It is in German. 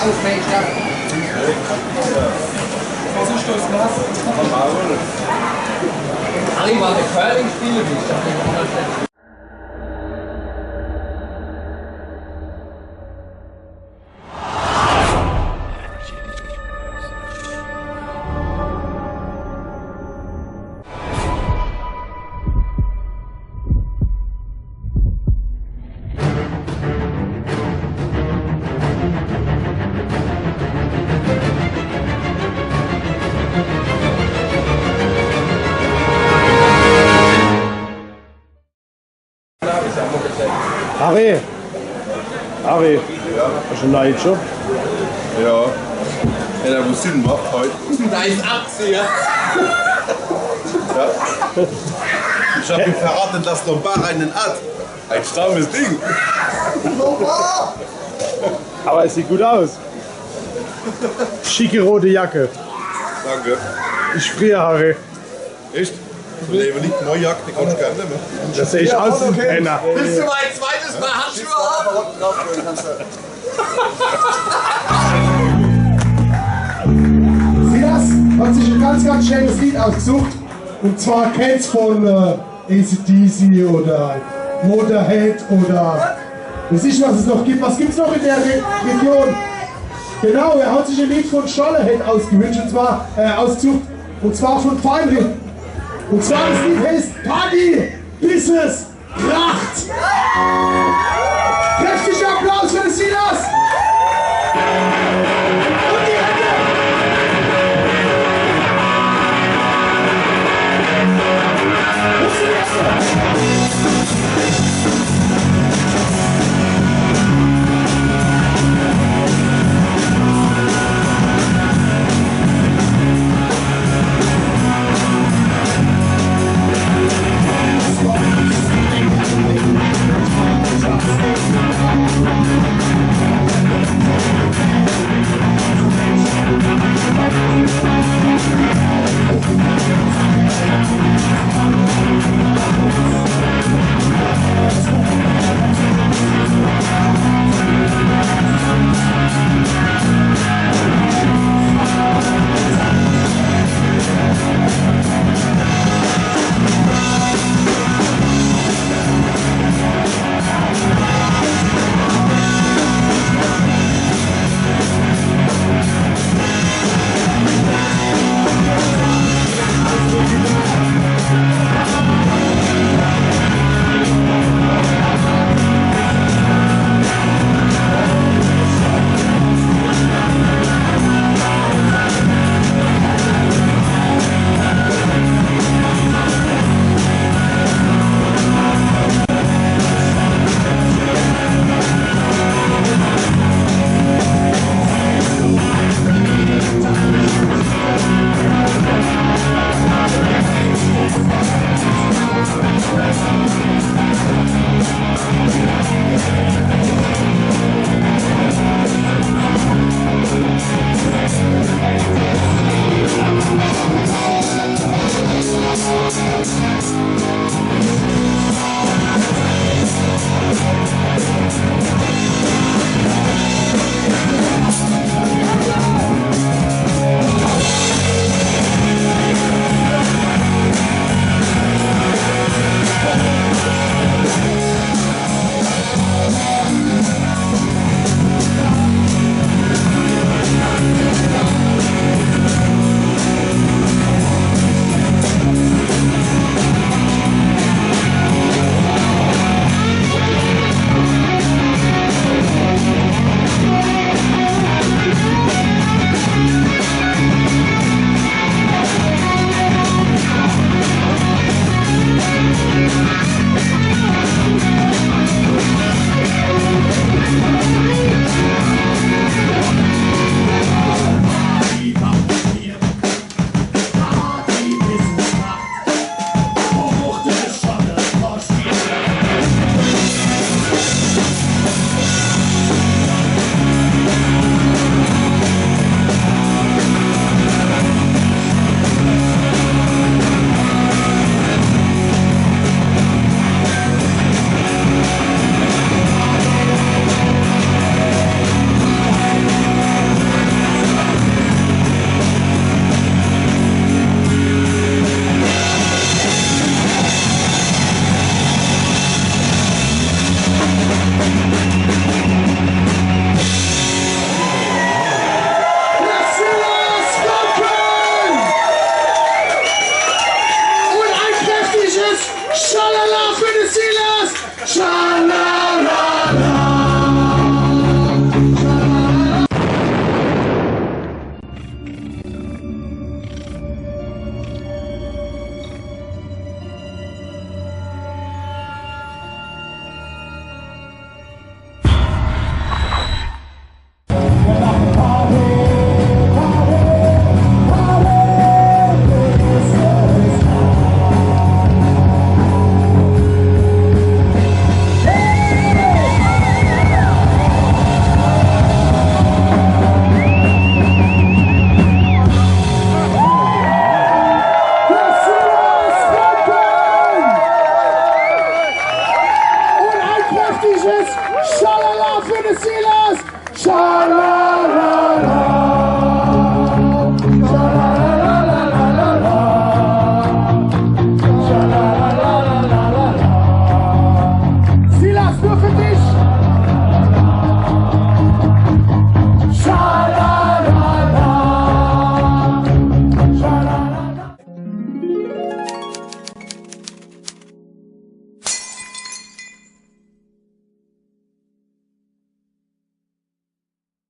Was ist das nass? Harry war der Curling-Spieler nicht. Harry, hast du einen neuen Job? Ja, der wo Sinn macht heute. Da ist Abzieher. Ja. Ich hab ihm verraten, dass Lombard einen hat. Ein strammes Ding. Aber es sieht gut aus. Schicke rote Jacke. Danke. Ich friere, Harry. Echt? Du lebst nicht neue Jacke, die kannst du gerne nehmen. Das sehe ich aus wie ein Penner. Willst du mein zweites Mal Handschuhe haben? Sieh das? Hat sich ein ganz schönes Lied ausgesucht. Und zwar kennt's von AC/DC oder Motorhead oder weiß ich, was es noch gibt. Was gibt's noch in der Region? Genau, er hat sich ein Lied von Schollerhead ausgewünscht und zwar ausgesucht. Und zwar von Feinried. Und zwar das Lied heißt Party, bis es kracht. Kräftiger Applaus für den Silas. Und die Hände. Wo ist die Hände? Schalala für den Silas! Schalala!